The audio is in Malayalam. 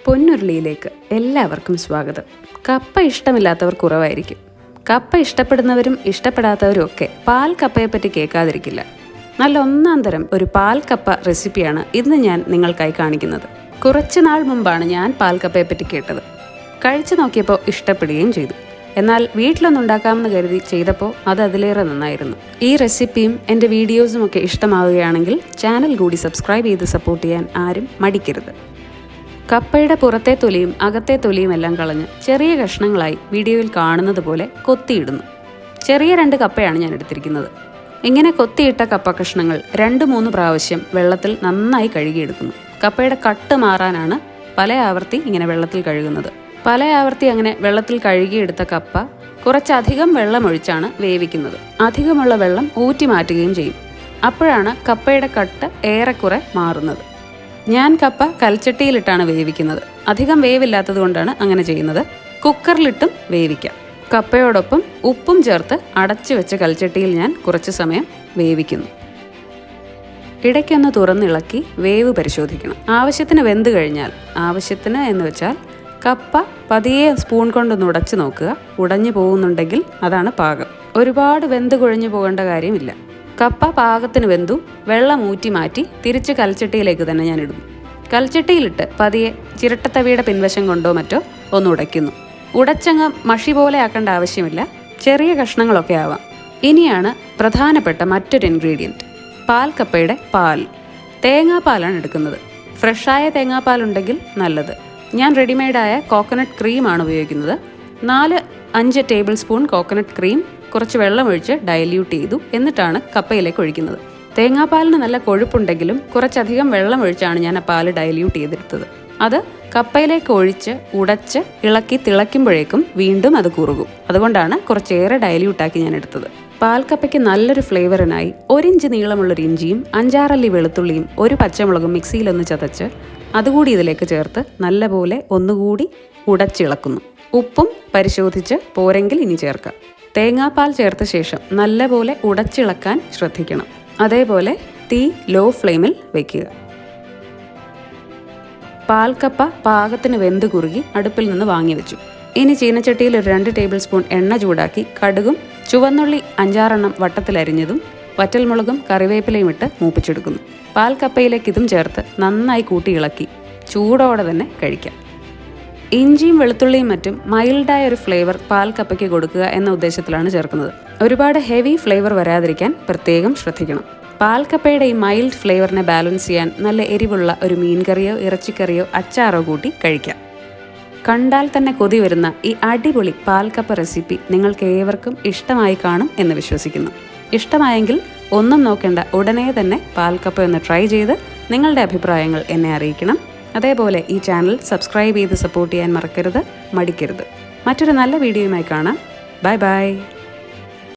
പൊന്നുരുളിയിലേക്ക് എല്ലാവർക്കും സ്വാഗതം. കപ്പ ഇഷ്ടമില്ലാത്തവർ കുറവായിരിക്കും. കപ്പ ഇഷ്ടപ്പെടുന്നവരും ഇഷ്ടപ്പെടാത്തവരും ഒക്കെ പാൽ കപ്പയെപ്പറ്റി കേൾക്കാതിരിക്കില്ല. നല്ല ഒന്നാം തരം ഒരു പാൽ കപ്പ റെസിപ്പിയാണ് ഇന്ന് ഞാൻ നിങ്ങൾക്കായി കാണിക്കുന്നത്. കുറച്ച് നാൾ മുമ്പാണ് ഞാൻ പാൽ കപ്പയെപ്പറ്റി കേട്ടത്. കഴിച്ചു നോക്കിയപ്പോൾ ഇഷ്ടപ്പെടുകയും ചെയ്തു. എന്നാൽ വീട്ടിലൊന്നുണ്ടാക്കാമെന്ന് കരുതി ചെയ്തപ്പോൾ അത് അതിലേറെ നന്നായിരുന്നു. ഈ റെസിപ്പിയും എൻ്റെ വീഡിയോസും ഒക്കെ ഇഷ്ടമാവുകയാണെങ്കിൽ ചാനൽ കൂടി സബ്സ്ക്രൈബ് ചെയ്ത് സപ്പോർട്ട് ചെയ്യാൻ ആരും മടിക്കരുത്. കപ്പയുടെ പുറത്തെ തൊലിയും അകത്തെ തൊലിയും എല്ലാം കളഞ്ഞ് ചെറിയ കഷ്ണങ്ങളായി വീഡിയോയിൽ കാണുന്നത് പോലെ കൊത്തിയിടുന്നു. ചെറിയ 2 കപ്പയാണ് ഞാൻ എടുത്തിരിക്കുന്നത്. ഇങ്ങനെ കൊത്തിയിട്ട കപ്പ കഷ്ണങ്ങൾ 2-3 പ്രാവശ്യം വെള്ളത്തിൽ നന്നായി കഴുകിയെടുക്കുന്നു. കപ്പയുടെ കട്ട് മാറാനാണ് പല ആവർത്തി ഇങ്ങനെ വെള്ളത്തിൽ കഴുകുന്നത്. പല ആവർത്തി അങ്ങനെ വെള്ളത്തിൽ കഴുകിയെടുത്ത കപ്പ കുറച്ചധികം വെള്ളമൊഴിച്ചാണ് വേവിക്കുന്നത്. അധികമുള്ള വെള്ളം ഊറ്റി മാറ്റുകയും ചെയ്യും. അപ്പോഴാണ് കപ്പയുടെ കട്ട് ഏറെക്കുറെ മാറുന്നത്. ഞാൻ കപ്പ കൽച്ചട്ടിയിലിട്ടാണ് വേവിക്കുന്നത്. അധികം വേവില്ലാത്തത് കൊണ്ടാണ് അങ്ങനെ ചെയ്യുന്നത്. കുക്കറിലിട്ടും വേവിക്കാം. കപ്പയോടൊപ്പം ഉപ്പും ചേർത്ത് അടച്ചു വെച്ച കൽച്ചട്ടിയിൽ ഞാൻ കുറച്ച് സമയം വേവിക്കുന്നു. ഇടയ്ക്കൊന്ന് തുറന്നിളക്കി വേവ് പരിശോധിക്കണം. ആവശ്യത്തിന് വെന്ത് കഴിഞ്ഞാൽ, ആവശ്യത്തിന് എന്ന് വെച്ചാൽ കപ്പ പതിയെ സ്പൂൺ കൊണ്ടൊന്ന് ഉടച്ചു നോക്കുക. ഉടഞ്ഞു പോകുന്നുണ്ടെങ്കിൽ അതാണ് പാകം. ഒരുപാട് വെന്ത് കുഴഞ്ഞു പോകേണ്ട കാര്യമില്ല. കപ്പ പാകത്തിന് വെന്തു. വെള്ളം ഊറ്റി മാറ്റി തിരിച്ച് കൽച്ചട്ടിയിലേക്ക് തന്നെ ഞാൻ ഇടുന്നു. കൽച്ചട്ടിയിലിട്ട് പതിയെ ചിരട്ടത്തവിയുടെ പിൻവശം കൊണ്ടോ മറ്റോ ഒന്ന് ഉടയ്ക്കുന്നു. ഉടച്ചങ്ങ് മഷി പോലെ ആക്കേണ്ട ആവശ്യമില്ല. ചെറിയ കഷ്ണങ്ങളൊക്കെ ആവാം. ഇനിയാണ് പ്രധാനപ്പെട്ട മറ്റൊരു ഇൻഗ്രീഡിയൻറ്റ്, പാൽ കപ്പയുടെ പാൽ. തേങ്ങാപ്പാലാണ് എടുക്കുന്നത്. ഫ്രഷായ തേങ്ങാപ്പാലുണ്ടെങ്കിൽ നല്ലത്. ഞാൻ റെഡിമെയ്ഡായ കോക്കനട്ട് ക്രീമാണ് ഉപയോഗിക്കുന്നത്. 4-5 ടേബിൾ സ്പൂൺ കോക്കനട്ട് ക്രീം കുറച്ച് വെള്ളമൊഴിച്ച് ഡൈല്യൂട്ട് ചെയ്തു. എന്നിട്ടാണ് കപ്പയിലേക്ക് ഒഴിക്കുന്നത്. തേങ്ങാപ്പാലിന് നല്ല കൊഴുപ്പുണ്ടെങ്കിലും കുറച്ചധികം വെള്ളമൊഴിച്ചാണ് ഞാൻ ആ പാല് ഡൈല്യൂട്ട് ചെയ്തെടുത്തത്. അത് കപ്പയിലേക്ക് ഒഴിച്ച് ഉടച്ച് ഇളക്കി തിളയ്ക്കുമ്പോഴേക്കും വീണ്ടും അത് കുറുകും. അതുകൊണ്ടാണ് കുറച്ചേറെ ഡൈല്യൂട്ടാക്കി ഞാൻ എടുത്തത്. പാൽക്കപ്പയ്ക്ക് നല്ലൊരു ഫ്ലേവറിനായി 1 ഇഞ്ച് നീളമുള്ളൊരു ഇഞ്ചിയും 5-6 അല്ലി വെളുത്തുള്ളിയും 1 പച്ചമുളകും മിക്സിയിലൊന്ന് ചതച്ച് അതുകൂടി ഇതിലേക്ക് ചേർത്ത് നല്ലപോലെ ഒന്നുകൂടി ഉടച്ചിളക്കുന്നു. ഉപ്പും പരിശോധിച്ച് പോരെങ്കിൽ ഇനി ചേർക്കാം. തേങ്ങാപ്പാൽ ചേർത്ത ശേഷം നല്ലപോലെ ഉടച്ചിളക്കാൻ ശ്രദ്ധിക്കണം. അതേപോലെ തീ ലോ ഫ്ലെയിമിൽ വയ്ക്കുക. പാൽക്കപ്പ പാകത്തിന് വെന്ത് കുറുകി അടുപ്പിൽ നിന്ന് വാങ്ങി വെച്ചു. ഇനി ചീനച്ചട്ടിയിൽ ഒരു 2 ടേബിൾ സ്പൂൺ എണ്ണ ചൂടാക്കി കടുകും ചുവന്നുള്ളി 5-6 എണ്ണം വട്ടത്തിലരിഞ്ഞതും വറ്റൽമുളകും കറിവേപ്പിലയും ഇട്ട് മൂപ്പിച്ചെടുക്കുന്നു. പാൽക്കപ്പയിലേക്ക് ഇതും ചേർത്ത് നന്നായി കൂട്ടി ഇളക്കി ചൂടോടെ തന്നെ കഴിക്കാം. ഇഞ്ചിയും വെളുത്തുള്ളിയും മറ്റും മൈൽഡായ ഒരു ഫ്ലേവർ പാൽക്കപ്പയ്ക്ക് കൊടുക്കുക എന്ന ഉദ്ദേശത്തിലാണ് ചേർക്കുന്നത്. ഒരുപാട് ഹെവി ഫ്ലേവർ വരാതിരിക്കാൻ പ്രത്യേകം ശ്രദ്ധിക്കണം. പാൽക്കപ്പയുടെ ഈ മൈൽഡ് ഫ്ലേവറിനെ ബാലൻസ് ചെയ്യാൻ നല്ല എരിവുള്ള ഒരു മീൻകറിയോ ഇറച്ചിക്കറിയോ അച്ചാറോ കൂട്ടി കഴിക്കാം. കണ്ടാൽ തന്നെ കൊതി വരുന്ന ഈ അടിപൊളി പാൽക്കപ്പ റെസിപ്പി നിങ്ങൾക്ക് ഏവർക്കും ഇഷ്ടമായി കാണും എന്ന് വിശ്വസിക്കുന്നു. ഇഷ്ടമായെങ്കിൽ ഒന്നും നോക്കേണ്ട, ഉടനെ തന്നെ പാൽക്കപ്പ ഒന്ന് ട്രൈ ചെയ്ത് നിങ്ങളുടെ അഭിപ്രായങ്ങൾ എന്നെ അറിയിക്കണം. അതേപോലെ ഈ ചാനൽ സബ്സ്ക്രൈബ് ചെയ്ത് സപ്പോർട്ട് ചെയ്യാൻ മറക്കരുത്, മടിക്കരുത്. മറ്റൊരു നല്ല വീഡിയോയുമായി കാണാം. Bye bye.